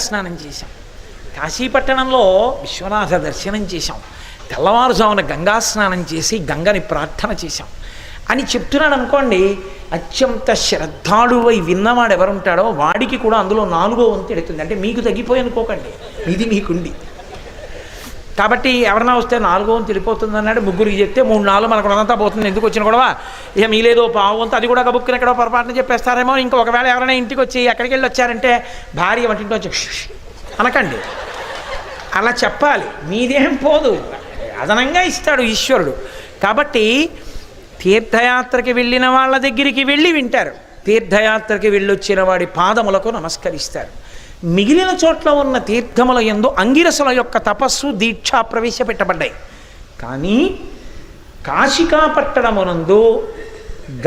స్నానం చేశాం. కాశీపట్టణంలో విశ్వనాథ దర్శనం చేశాం. తెల్లవారుజామున గంగా స్నానం చేసి గంగని ప్రార్థన చేశాం అని చెప్తున్నాడు అనుకోండి. అత్యంత శ్రద్ధాళువై విన్నవాడు ఎవరుంటాడో వాడికి కూడా అందులో 4వ వంతు ఎడుతుంది. అంటే మీకు తగ్గిపోయి అనుకోకండి, ఇది మీకుండి. కాబట్టి ఎవరన్నా వస్తే 4వ వంతు వెళ్ళిపోతుంది అన్నాడు. ముగ్గురికి చెప్తే 3-4 మనకు అంతా పోతుంది. ఎందుకు వచ్చిన కూడా ఇక మీలేదో పావు వంతు అది కూడా కబుక్కుని ఎక్కడో పొరపాటున చెప్పేస్తారేమో. ఇంకా ఒకవేళ ఎవరైనా ఇంటికి వచ్చి ఎక్కడికి వెళ్ళి వచ్చారంటే భార్య వంటింటి వచ్చి అనకండి, అలా చెప్పాలి. మీదేం పోదు, అదనంగా ఇస్తాడు ఈశ్వరుడు. కాబట్టి తీర్థయాత్రకి వెళ్ళిన వాళ్ళ దగ్గరికి వెళ్ళి వింటారు, తీర్థయాత్రకి వెళ్ళొచ్చిన వాడి పాదములకు నమస్కరిస్తారు. మిగిలిన చోట్ల ఉన్న తీర్థముల యందు అంగిరసుల యొక్క తపస్సు దీక్ష ప్రవేశపెట్టబడ్డాయి. కానీ కాశికాపట్టణమునందు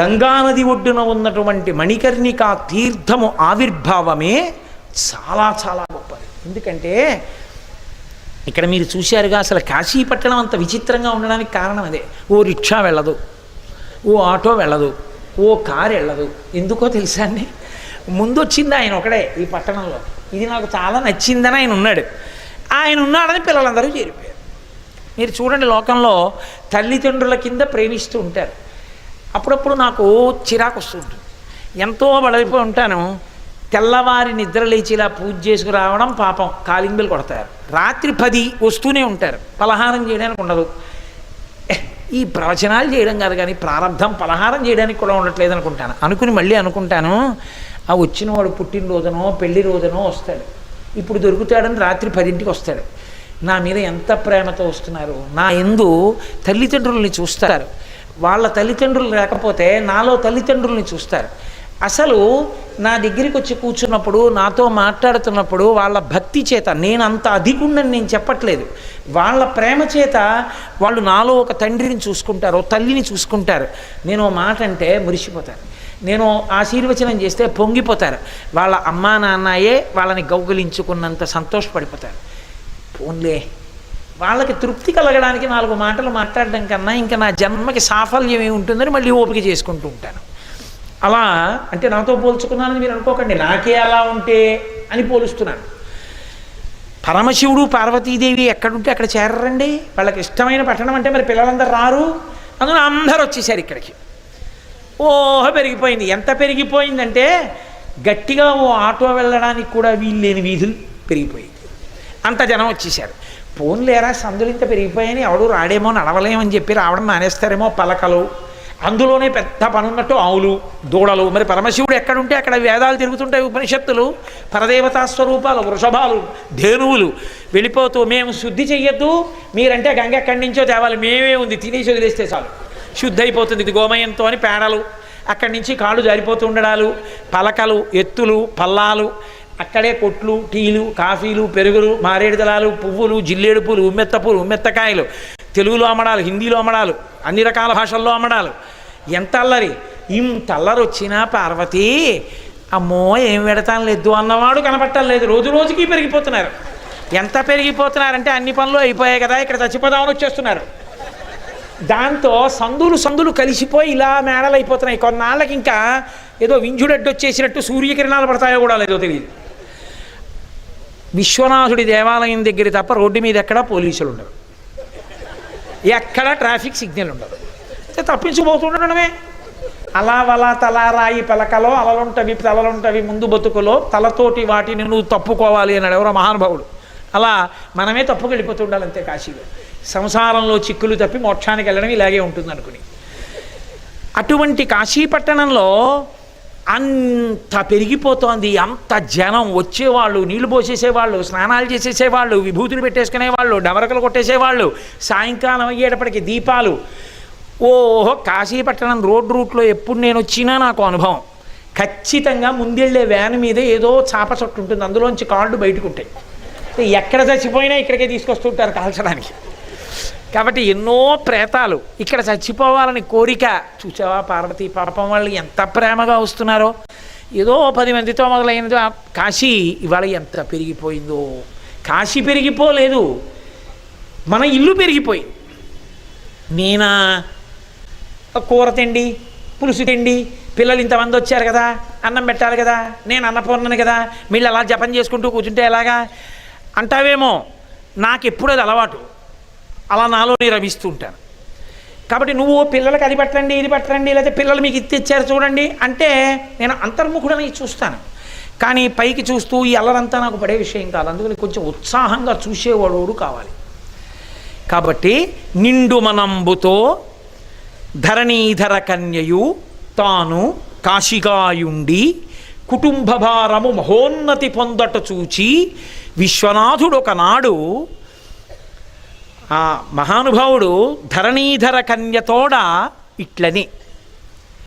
గంగానది ఒడ్డున ఉన్నటువంటి మణికర్ణికా తీర్థము ఆవిర్భావమే చాలా చాలా గొప్పది. ఎందుకంటే ఇక్కడ మీరు చూశారుగా, అసలు కాశీపట్టణం అంత విచిత్రంగా ఉండడానికి కారణం అదే. ఓ రిక్షా వెళ్ళదు, ఓ ఆటో వెళ్ళదు, ఓ కారు వెళ్ళదు. ఎందుకో తెలుసా అండి? ముందు వచ్చింది ఆయన ఒకడే ఈ పట్టణంలో. ఇది నాకు చాలా నచ్చిందని ఆయన ఉన్నాడు. ఆయన ఉన్నాడని పిల్లలందరూ చేరిపోయారు. మీరు చూడండి, లోకంలో తల్లిదండ్రుల కింద ప్రేమిస్తూ ఉంటారు. అప్పుడప్పుడు నాకు చిరాకు వస్తూ ఉంటుంది. ఎంతో బడలిపోయి ఉంటాను. తెల్లవారి నిద్ర లేచి ఇలా పూజ చేసుకురావడం పాపం, కాలింగ్ బెల్ కొడతారు. రాత్రి 10 వస్తూనే ఉంటారు. పలహారం చేయడానికి ఉండదు. ఈ ప్రవచనాలు చేయడం కాదు కానీ ప్రారంధం పలహారం చేయడానికి కూడా ఉండట్లేదు అనుకుంటాను. అనుకుని మళ్ళీ అనుకుంటాను, ఆ వచ్చిన వాడు పుట్టినరోజునో పెళ్లి రోజునో వస్తాడు, ఇప్పుడు దొరుకుతాడని రాత్రి 10ంటికి వస్తాడు. నా మీద ఎంత ప్రేమతో వస్తున్నారు. నా యందు తల్లిదండ్రుల్ని చూస్తారు. వాళ్ళ తల్లిదండ్రులు లేకపోతే నాలో తల్లిదండ్రుల్ని చూస్తారు. అసలు నా దగ్గరికి వచ్చి కూర్చున్నప్పుడు, నాతో మాట్లాడుతున్నప్పుడు వాళ్ళ భక్తి చేత, నేను అంత అధికుండని నేను చెప్పట్లేదు, వాళ్ళ ప్రేమ చేత వాళ్ళు నాలో ఒక తండ్రిని చూసుకుంటారు, తల్లిని చూసుకుంటారు. నేను మాట అంటే మురిసిపోతారు, నేను ఆశీర్వచనం చేస్తే పొంగిపోతారు. వాళ్ళ అమ్మా నాన్నయే వాళ్ళని గౌగులించుకున్నంత సంతోషపడిపోతారు. పోన్లే, వాళ్ళకి తృప్తి కలగడానికి 4 మాటలు మాట్లాడడం కన్నా ఇంకా నా జన్మకి సాఫల్యం ఏమి ఉంటుందని మళ్ళీ ఓపిక చేసుకుంటూ ఉంటాను. అలా అంటే నాతో పోల్చుకున్నానని మీరు అనుకోకండి, నాకే అలా ఉంటే అని పోలుస్తున్నాను. పరమశివుడు పార్వతీదేవి ఎక్కడుంటే అక్కడ చేరరండి. వాళ్ళకి ఇష్టమైన పట్టణం అంటే మరి పిల్లలందరూ రారు. అందులో అందరూ వచ్చేసారు ఇక్కడికి. ఓహో పెరిగిపోయింది. ఎంత పెరిగిపోయిందంటే గట్టిగా ఓ ఆటో వెళ్ళడానికి కూడా వీలు లేని వీధులు పెరిగిపోయింది. అంత జనం వచ్చేసారు. పోన్లేరా, సందులు ఇంత పెరిగిపోయాయని ఎవడు రాడేమో, నడవలేమని చెప్పి రావడం మానేస్తారేమో. పలకలు, అందులోనే పెద్ద పనున్నట్టు ఆవులు, దూడలు. మరి పరమశివుడు ఎక్కడుంటే అక్కడ వేదాలు తిరుగుతుంటాయి, ఉపనిషత్తులు, పరదేవతా స్వరూపాలు, వృషభాలు, ధేనువులు వెళ్ళిపోతూ, మేము శుద్ధి చెయ్యొద్దు, మీరంటే గంగ ఎక్కడి నుంచో తేవాలి, మేమే ఉంది తినేసి వదిలేస్తే చాలు శుద్ధి అయిపోతుంది, ఇది గోమయంతో అని పేడలు, అక్కడి నుంచి కాళ్ళు జారిపోతూ ఉండడాలు, పలకలు, ఎత్తులు, పల్లాలు, అక్కడే కొట్లు, టీలు, కాఫీలు, పెరుగులు, మారేడు దళాలు, పువ్వులు, జిల్లేడు పూలు, ఉమ్మెత్త పూలు, ఉమ్మెత్తకాయలు, తెలుగులో అమ్మడాలు, హిందీలో అమ్మడాలు, అన్ని రకాల భాషల్లో అమ్మడాలు. ఎంత అల్లరి! ఇంత అల్లరి వచ్చినా పార్వతి అమ్మో ఏం పెడతాను లేదు అన్నవాడు కనపట్టలేదు. రోజు రోజుకి పెరిగిపోతున్నారు. ఎంత పెరిగిపోతున్నారంటే అన్ని పనులు అయిపోయాయి కదా, ఇక్కడ చచ్చిపోదామని వచ్చేస్తున్నారు. దాంతో సందులు కలిసిపోయి ఇలా మేడలు అయిపోతున్నాయి. కొన్నాళ్ళకి ఇంకా ఏదో వింజుడడ్డు వచ్చేసినట్టు సూర్యకిరణాలు పడతాయో కూడా లేదో తెలియదు. విశ్వనాథుడి దేవాలయం దగ్గర తప్ప రోడ్డు మీద ఎక్కడా పోలీసులు ఉండరు, ఎక్కడా ట్రాఫిక్ సిగ్నల్ ఉండదు. తప్పించుకుపోతుండడమే. అలా వలా తలారాయి పలకలో అలలుంటవి తలలుంటవి ముందు బతుకులో, తలతోటి వాటిని నువ్వు తప్పుకోవాలి అన్నాడు ఎవరో మహానుభావుడు. అలా మనమే తప్పుకు వెళ్ళిపోతుండాలి అంతే. కాశీలో సంసారంలో చిక్కులు తప్పి మోక్షానికి వెళ్ళడం ఇలాగే ఉంటుంది అనుకుని. అటువంటి కాశీపట్టణంలో అంత పెరిగిపోతోంది. అంత జనం వచ్చేవాళ్ళు, నీళ్లు పోసేసేవాళ్ళు, స్నానాలు చేసేసేవాళ్ళు, విభూతులు పెట్టేసుకునేవాళ్ళు, డమరకలు కొట్టేసేవాళ్ళు, సాయంకాలం అయ్యేటప్పటికి దీపాలు. ఓహో, కాశీపట్టణం రోడ్ రూట్లో ఎప్పుడు నేను వచ్చినా నాకు అనుభవం. ఖచ్చితంగా ముందెళ్ళే వ్యాన్ మీద ఏదో చాప చొట్టు ఉంటుంది, అందులోంచి కాళ్ళు బయటకు ఉంటాయి. ఎక్కడ చచ్చిపోయినా ఇక్కడికే తీసుకొస్తుంటారు కాల్చడానికి. కాబట్టి ఎన్నో ప్రేతాలు ఇక్కడ చచ్చిపోవాలని కోరిక. చూసావా పార్వతీ పాపం వాళ్ళు ఎంత ప్రేమగా వస్తున్నారో. ఏదో 10 మందితో మొదలైనదో కాశీ ఇవాళ ఎంత పెరిగిపోయిందో. కాశీ పెరిగిపోలేదు, మన ఇల్లు పెరిగిపోయింది. నేనా కూర తిండి, పులుసు తిండి, పిల్లలు ఇంతమంది వచ్చారు కదా, అన్నం పెట్టాలి కదా, నేను అన్నపూర్ణని కదా, వీళ్ళు అలా జపం చేసుకుంటూ కూర్చుంటే ఎలాగా అంటావేమో. నాకు ఎప్పుడు అది అలవాటు, అలా నాలో నేను రమిస్తూ ఉంటాను. కాబట్టి నువ్వు పిల్లలకి అది పెట్టండి ఇది పెట్టండి, లేకపోతే పిల్లలు మీకు ఇది తెచ్చారు చూడండి అంటే నేను అంతర్ముఖుడని చూస్తాను. కానీ పైకి చూస్తూ ఈ అల్లరంతా నాకు పడే విషయం కాదు. అందుకని కొంచెం ఉత్సాహంగా చూసేవాడు కావాలి. కాబట్టి నిండు మనంబుతో ధరణీధర కన్యయు తాను కాశిగాయుండి కుటుంబ భారము మహోన్నతి పొందట చూచి విశ్వనాథుడు ఒకనాడు ఆ మహానుభావుడు ధరణీధర కన్యతోడ ఇట్లని